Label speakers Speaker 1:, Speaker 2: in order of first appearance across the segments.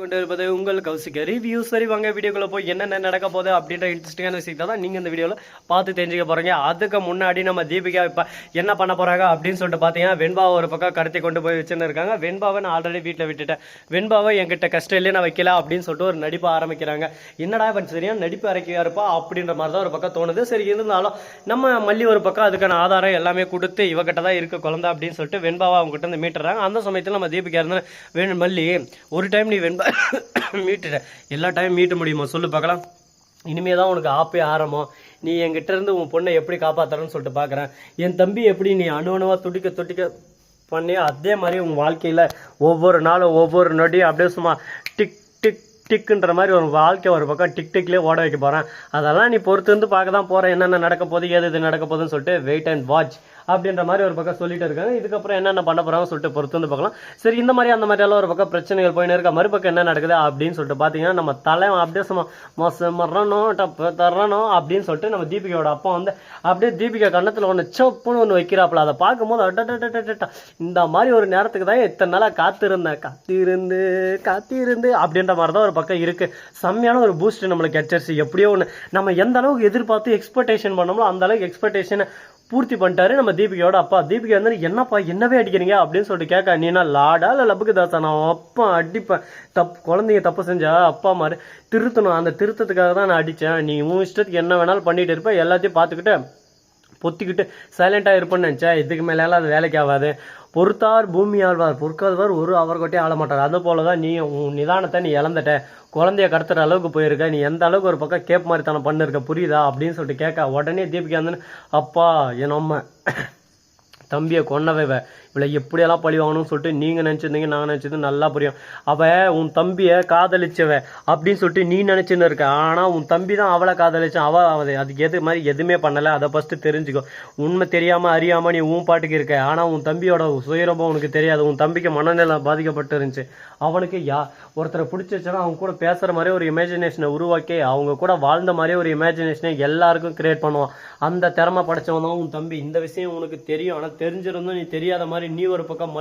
Speaker 1: கொண்டு இருப்பது உங்கள் கௌசிக ரிவ்யூஸ். சரி வாங்க வீடியோக்குள்ள போய் என்னென்ன நடக்க போகுது அப்படின்ற இன்ட்ரெஸ்டிங்கான விஷயத்தை தான் நீங்கள் இந்த வீடியோவில் பார்த்து தெரிஞ்சுக்க போகிறீங்க. அதுக்கு முன்னாடி நம்ம தீபிகா இப்போ என்ன பண்ண போகிறாங்க அப்படின்னு சொல்லிட்டு பார்த்தீங்கன்னா, வெண்பாவை ஒரு பக்கம் கடத்தி கொண்டு போய் வச்சுன்னு இருக்காங்க. வெண்பாவை நான் ஆல்ரெடி வீட்டில் விட்டுட்டேன், வெண்பாவை என்கிட்ட கஷ்டம் இல்லையே நான் வைக்கல அப்படின்னு சொல்லிட்டு ஒரு நடிப்பை ஆரம்பிக்கிறாங்க. என்னடா இப்போ சரியா நடிப்பு இறக்கியா இருப்பா அப்படின்ற மாதிரி தான் ஒரு பக்கம் தோணுது. சரி இருந்தாலும் நம்ம மல்லி ஒரு பக்கம் அதுக்கான ஆதாரம் எல்லாமே கொடுத்து இவகிட்ட தான் இருக்க குழந்தை அப்படின்னு சொல்லிட்டு வெண்பாவை அவங்க கிட்ட இருந்து மீட்டுறாங்க. அந்த சமயத்தில் நம்ம தீபிகா இருந்தாலும் மல்லி ஒரு டைம் நீ வெண்பா மீட்டுற எல்லா டைம் மீட்ட முடியுமா சொல்லு பார்க்கலாம். இனிமே தான் உனக்கு ஆப்பே ஆரம்பம். நீ என்கிட்ட இருந்து உன் பொண்ணை எப்படி காப்பாற்றுறன்னு சொல்லிட்டு பார்க்குறேன். என் தம்பி எப்படி நீ அணுவணுவாக துடிக்க பண்ணி அதே மாதிரி உன் வாழ்க்கையில் ஒவ்வொரு நாளும் ஒவ்வொரு நொடியும் அப்படியே சும்மா டிக் டிக் டிக்குன்ற மாதிரி ஒரு வாழ்க்கை ஒரு பக்கம் டிக் டிக்லேயே ஓட வைக்க போகிறேன். அதெல்லாம் நீ பொறுத்து இருந்து பார்க்க தான் போகிறேன், என்னென்ன நடக்க போகுது ஏது இது நடக்க போகுதுன்னு சொல்லிட்டு வெயிட் அண்ட் வாட்ச் அப்படின்ற மாதிரி ஒரு பக்கம் சொல்லிட்டு இருக்காங்க. இதுக்கப்புறம் என்னென்ன பண்ண போகிறாங்கன்னு சொல்லிட்டு பொறுத்து வந்து பார்க்கலாம். சரி இந்த மாதிரி அந்த மாதிரியெல்லாம் ஒரு பக்கம் பிரச்சனைகள் போயின்னு இருக்கா. மறுபக்கம் என்ன நடக்குது அப்படின்னு சொல்லிட்டு பார்த்தீங்கன்னா, நம்ம தலை அப்படியே மரணம் டப்பு தரணும் அப்படின்னு சொல்லிட்டு நம்ம தீபிகாவோட அப்பா வந்து அப்படியே தீபிகா கண்ணத்தில் ஒன்று சப்புன்னு ஒன்று வைக்கிறாப்புல. அதை பார்க்கும்போது அட்டா இந்த மாதிரி ஒரு நேரத்துக்கு தான் இத்தனை நாளாக காத்திருந்து அப்படின்ற மாதிரி தான் ஒரு பக்கம் இருக்குது. செம்மையான ஒரு பூஸ்ட் நம்மளுக்கு கிடைச்சிருச்சு. எப்படியோ ஒன்று நம்ம எந்த அளவுக்கு எதிர்பார்த்து எக்ஸ்பெக்டேஷன் பண்ணோமோ அந்த அளவுக்கு எக்ஸ்பெக்டேஷனை பூர்த்தி பண்ணிட்டாரு நம்ம தீபிகாவோட அப்பா. தீபிகா வந்து என்னப்பா என்னவே அடிக்கிறீங்க அப்படின்னு சொல்லிட்டு கேட்க, நீனா லாடா இல்லை லப்புக்கு தாசா நான் அப்பா அடிப்பேன், குழந்தைங்க தப்பு செஞ்சா அப்பா மாதிரி திருத்தணும், அந்த திருத்தத்துக்காக தான் நான் அடித்தேன், நீ உன் இஷ்டத்துக்கு என்ன வேணாலும் பண்ணிட்டு இருப்பேன், எல்லாத்தையும் பார்த்துக்கிட்டு பொத்திக்கிட்டு சைலண்டாக இருப்பேன்னு நினச்சேன். இதுக்கு மேலாம் அது வேலைக்கு ஆகாது. பொறுத்தார் பூமி ஆழ்வார், பொறுக்காதவர் ஒரு அவர்கிட்டே ஆள மாட்டார். அது போல தான் நீ உன் நிதானத்தை நீ இழந்துட்ட, குழந்தைய கடத்துற அளவுக்கு போயிருக்க, நீ எந்த அளவுக்கு ஒரு பக்கம் கேப் மாதிரி தானே பண்ணிருக்க புரியுதா அப்படின்னு சொல்லிட்டு கேட்க, உடனே தீபிகா வந்து அப்பா என் அம்மா தம்பியை கொன்னவை இவளை எப்படியெல்லாம் பழி வாங்கணும்னு சொல்லிட்டு நீங்கள் நினச்சிருந்தீங்க, நான் நினச்சது நல்லா புரியும். அவள் உன் தம்பியை காதலிச்சவ அப்படின்னு சொல்லிட்டு நீ நினச்சின்னு இருக்க, ஆனால் உன் தம்பி தான் அவளை காதலிச்சான். அவள் அதுக்கு எது மாதிரி எதுவுமே பண்ணலை, அதை ஃபஸ்ட்டு தெரிஞ்சுக்கோ. உண்மை தெரியாமல் அறியாமல் நீ உன் பாட்டுக்கு இருக்க, ஆனால் உன் தம்பியோட சுயரூபம் உனக்கு தெரியாது. உன் தம்பிக்கு மனநிலை பாதிக்கப்பட்டு இருந்துச்சு. அவனுக்கு ஒருத்தரை பிடிச்சிருச்சுன்னா அவங்க கூட பேசுகிற மாதிரி ஒரு இமேஜினேஷனை உருவாக்கி அவங்க கூட வாழ்ந்த மாதிரி ஒரு இமேஜினேஷனை எல்லாருக்கும் கிரியேட் பண்ணுவான். அந்த திறமை படைச்சவன் தான் உன் தம்பி. இந்த விஷயம் உனக்கு தெரியும், ஆனால் தெரிஞ்சிருந்தும் நீ தெரியாத மாதிரி நீ ஒரு பக்கம்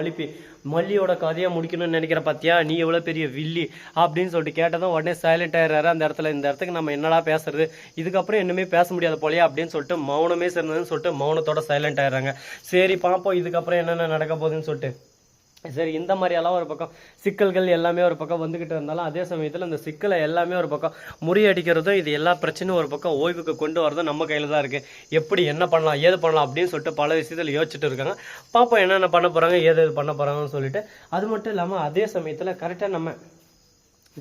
Speaker 1: மல்லியோட கதையை முடிக்கணும்னு நினைக்கிற பார்த்தியா, நீ எவ்வளோ பெரிய வில்லி அப்படின்னு சொல்லிட்டு கேட்டதும் உடனே சைலண்ட் ஆயிடுறாரு அந்த இடத்துல. இந்த இடத்துக்கு நம்ம என்னடா பேசுறது, இதுக்கப்புறம் இன்னுமே பேச முடியாது போலையா அப்படின்னு சொல்லிட்டு மௌனமே சேர்ந்ததுன்னு சொல்லிட்டு மௌனத்தோட சைலண்ட் ஆயிடுறாங்க. சரி பார்ப்போம் இதுக்கப்புறம் என்னென்ன நடக்க போகுதுன்னு சொல்லிட்டு. சரி இந்த மாதிரியெல்லாம் ஒரு பக்கம் சிக்கல்கள் எல்லாமே ஒரு பக்கம் வந்துக்கிட்டு இருந்தாலும் அதே சமயத்தில் இந்த சிக்கலை எல்லாமே ஒரு பக்கம் முறியடிக்கிறதும் இது எல்லா பிரச்சனையும் ஒரு பக்கம் ஓய்வுக்கு கொண்டு வரதும் நம்ம கையில் தான் இருக்குது. எப்படி என்ன பண்ணலாம் ஏது பண்ணலாம் அப்படின்னு சொல்லிட்டு பல விஷயத்தில் யோசிச்சுட்டு இருக்காங்க. பாப்போம் என்னென்ன பண்ண போகிறாங்க ஏது பண்ண போகிறாங்கன்னு சொல்லிட்டு. அது மட்டும் இல்லாமல் அதே சமயத்தில் கரெக்டாக நம்ம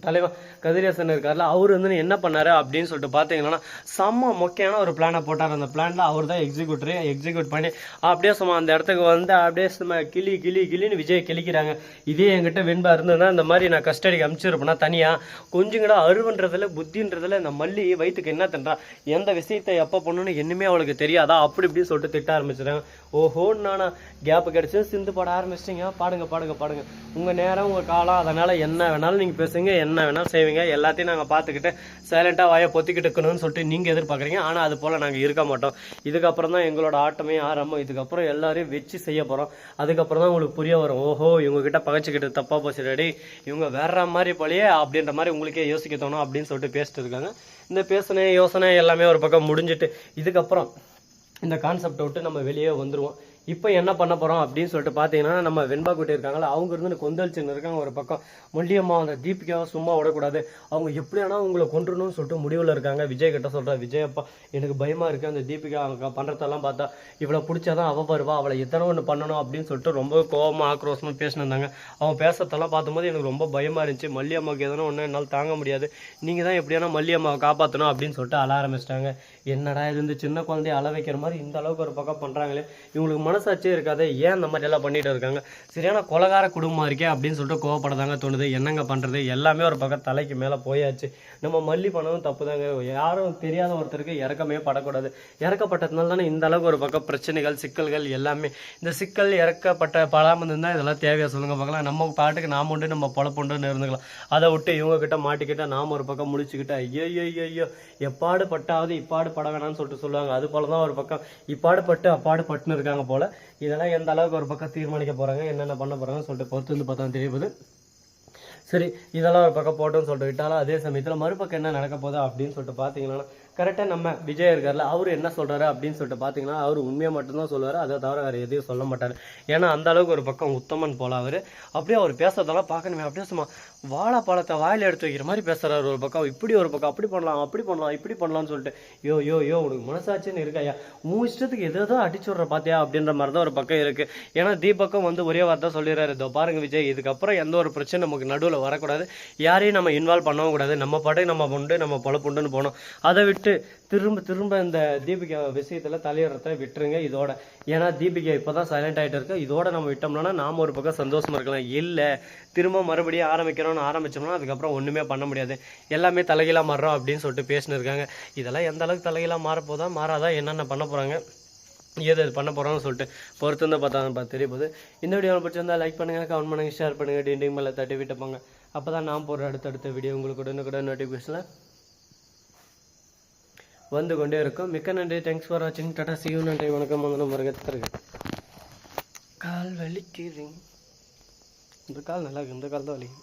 Speaker 1: தலைவர் கதிரேசன் இருக்கார்ல, அவர் வந்து என்ன பண்ணாரு அப்படின்னு சொல்லிட்டு பார்த்தீங்கன்னா செம்ம மொக்கையான ஒரு பிளானை போட்டார். அந்த பிளான்ல அவர் தான் எக்ஸிக்யூட் பண்ணி அப்படியே சும்மா அந்த இடத்துக்கு வந்து அப்படியே சும்மா கிளின்னு விஜய் கிளிக்கிறாங்க. இதே என்கிட்ட வெண்பா இருந்ததுன்னா இந்த மாதிரி நான் கஸ்டடிக்கு அனுப்பிச்சிருப்பேன்னா தனியாக கொஞ்சம் கூட அருவன்றதுல புத்தின்றதுல இந்த மல்லி வயிற்றுக்கு என்ன தன்றா, எந்த விஷயத்தை எப்போ பண்ணணும்னு என்னமே அவளுக்கு தெரியாதா அப்படி இப்படின்னு சொல்லிட்டு திட்ட ஆரம்பிச்சிடுறாங்க. ஓஹோன்னு நானா கேப்பு கிடைச்சி சிந்து பாட ஆரம்பிச்சிட்டிங்க, பாடுங்க உங்கள் நேரம் உங்கள் காலம், அதனால் என்ன வேணாலும் நீங்கள் பேசுங்க, என்ன வேணாலும் செய்வீங்க, எல்லாத்தையும் நாங்கள் பார்த்துக்கிட்டு சைலண்டாக வாயை பொத்திக்கிட்டு இருக்கணும்னு சொல்லிட்டு நீங்கள் எதிர்பார்க்குறீங்க. ஆனால் அது போல் நாங்கள் இருக்க மாட்டோம். இதுக்கப்புறம் தான் எங்களோட ஆட்டமே ஆரம்பம். இதுக்கப்புறம் எல்லாரையும் வச்சு செய்ய போகிறோம். அதுக்கப்புறம் தான் உங்களுக்கு புரிய வரும், ஓஹோ இவங்ககிட்ட பகைச்சிக்கிட்டு தப்பாக போச்சு ரெடி, இவங்க வேற மாதிரி போலையே அப்படின்ற மாதிரி உங்களுக்கே யோசிக்க தோணும் அப்படின்னு சொல்லிட்டு பேசிட்டு இருக்காங்க. இந்த பேசின யோசனை எல்லாமே ஒரு பக்கம் முடிஞ்சிட்டு இதுக்கப்புறம் இந்த கான்செப்டை விட்டு நம்ம வெளியே வந்துடுவோம். இப்போ என்ன பண்ண போகிறோம் அப்படின்னு சொல்லிட்டு பார்த்தீங்கன்னா, நம்ம வெண்பா குட்டி இருக்காங்களா அவங்க இருந்து கொந்தளிச்சுன்னு இருக்காங்க. ஒரு பக்கம் மல்லியம்மா அந்த தீபிகாவை சும்மா விடக்கூடாது, அவங்க எப்படியானா உங்களை கொண்டுணும்னு சொல்லிட்டு முடிவில் இருக்காங்க. விஜய் கிட்ட சொல்கிறா, விஜய் அப்பா எனக்கு பயமாக இருக்குது, அந்த தீபிகா அவங்க பண்ணுறதெல்லாம் பார்த்தா இவளை பிடிச்சாதான் அவள் வருவா, அவளை எத்தனை ஒன்று பண்ணணும் அப்படின்னு சொல்லிட்டு ரொம்ப கோபமாக ஆக்ரோஷமாக பேசினிருந்தாங்க. அவன் பேசுறதெல்லாம் பார்க்கும்போது எனக்கு ரொம்ப பயமாக இருந்துச்சு. மல்லியம்மாவுக்கு எதனா ஒன்று என்னால் தாங்க முடியாது, நீங்கள் தான் எப்படியானா மல்லியம்மாவை காப்பாற்றணும் அப்படின்னு சொல்லிட்டு அழ ஆரம்பிச்சிட்டாங்க. என்னடா இது இந்த சின்ன குழந்தைய அழ வைக்கிற மாதிரி இந்த அளவுக்கு ஒரு பக்கம் பண்ணுறாங்களே, இவங்களுக்கு மனசாட்சியே இருக்காது, ஏன் இந்த மாதிரி எல்லாம் பண்ணிட்டு இருக்காங்க, சரியான கொலகார குடும்பமாக இருக்கே அப்படின்னு சொல்லிட்டு கோவப்படதாங்க தோணுது. என்னங்க பண்ணுறது, எல்லாமே ஒரு பக்கம் தலைக்கு மேலே போயாச்சு. நம்ம மல்லி பண்ணவும் தப்பு தாங்க, யாரும் தெரியாத ஒருத்தருக்கு இறக்கமே படக்கூடாது. இறக்கப்பட்டதுனால தானே இந்த அளவுக்கு ஒரு பக்கம் பிரச்சனைகள் சிக்கல்கள் எல்லாமே. இந்த சிக்கல் இறக்கப்பட்ட பழாமல் இருந்தால் இதெல்லாம் தேவையா சொல்லுங்க பார்க்கலாம். நம்ம பாட்டுக்கு நாம் உண்டு நம்ம பொழப்புண்டுன்னு இருந்துக்கலாம். அதை விட்டு இவங்க கிட்ட மாட்டிக்கிட்ட நாம் ஒரு பக்கம் முடிச்சுக்கிட்டா ஐயோ எப்பாடு பட்டாவது இப்பாடு பட வேணாம்னு சொல்லிட்டு சொல்லுவாங்க. அது போல தான் ஒரு பக்கம் இப்பாடு பட்டு அப்பாடு பட்டுன்னு இருக்காங்க போல. இதெல்லாம் எந்த அளவுக்கு ஒரு பக்கம் தீர்மானிக்க போகிறாங்க என்னென்ன பண்ண போகிறாங்கன்னு சொல்லிட்டு பொறுத்து வந்து பார்த்தா தெரியுது. சரி இதெல்லாம் ஒரு பக்கம் போட்டோன்னு சொல்லிட்டு விட்டாலும் அதே சமயத்தில் மறுபக்கம் என்ன நடக்க போதா அப்படின்னு சொல்லிட்டு பார்த்தீங்கன்னா கரெக்டாக நம்ம விஜய் இருக்கார்ல அவர் என்ன சொல்கிறாரு அப்படின்னு சொல்லிட்டு பார்த்தீங்கன்னா அவர் உண்மையை மட்டும்தான் சொல்லுவார், அதை தவிர வேறு எதையும் சொல்ல மாட்டார். ஏன்னா அந்த அளவுக்கு ஒரு பக்கம் உத்தமன் போல அவர். அப்படியே அவர் பேசுறதெல்லாம் பார்க்கணுமே, அப்படியே சும்மா வாழைப்பழத்தை வாயில் எடுத்து வைக்கிற மாதிரி பேசுகிறாரு. ஒரு பக்கம் இப்படி ஒரு பக்கம் அப்படி பண்ணலாம் அப்படி பண்ணலாம் இப்படி பண்ணலாம்னு சொல்லிட்டு யோ யோ யோ உனக்கு மனசாச்சுன்னு இருக்காயா, உன் இஷ்டத்துக்கு எதோ அடிச்சு விட்ற பார்த்தியா அப்படின்ற மாதிரி தான் ஒரு பக்கம் இருக்குது. ஏன்னா தீபக்கும் வந்து ஒரே வார்த்தை சொல்லிடுறாரு, இதோ பாருங்க விஜய், இதுக்கப்புறம் எந்த ஒரு பிரச்சனை நமக்கு நடுவில் வரக்கூடாது, யாரையும் நம்ம இன்வால்வ் பண்ணவும் கூடாது, நம்ம பாட்டுக்கு நம்ம உண்டு நம்ம பொழப்புண்டுன்னு போனோம். அதை விட்டு திரும்ப திரும்ப இந்த தீபிகா விஷயத்தில் தலையிடறத விட்டுருங்க இதோட. ஏன்னா தீபிகா இப்போ தான் சைலண்ட் ஆகிட்டு இருக்கு, இதோட நம்ம விட்டோம்னா நாம் ஒரு பக்கம் சந்தோஷமாக இருக்கலாம். இல்லை திரும்ப மறுபடியும் ஆரம்பிச்சோம்னா அதுக்கப்புறம் ஒன்றுமே பண்ண முடியாது, எல்லாமே தலைகீழாக மாறுறோம் அப்படின்னு சொல்லிட்டு பேசின்னு இருக்காங்க. இதெல்லாம் எந்த அளவுக்கு தலைகீழாக மாறப்போதா மாறாதா என்னென்ன பண்ண போகிறாங்க ஏது பண்ண போகிறோம்னு சொல்லிட்டு பொறுத்து வந்து பார்த்தா தெரிய போகுது. இந்த வீடியோ பிடிச்சிருந்தா லைக் பண்ணுங்கள், கமெண்ட் பண்ணுங்கள், ஷேர் பண்ணுங்கள், டிண்டிங் மேலே தட்டி விட்டு போங்க. அப்போ தான் நான் போடுற அடுத்தடுத்த வீடியோ உங்களுக்கு உடனுக்குடன் நோட்டிஃபிகேஷனில் வந்து கொண்டே இருக்கும். மிக்க நன்றி, தேங்க்ஸ் ஃபார் வாட்சிங், டாடா, see you, நன்றி, வணக்கம், வந்தனம், வருக. கால் வலிக்குது, இந்த கால் நல்லா இருக்கு, இந்த கால் தான் வலிக்குது.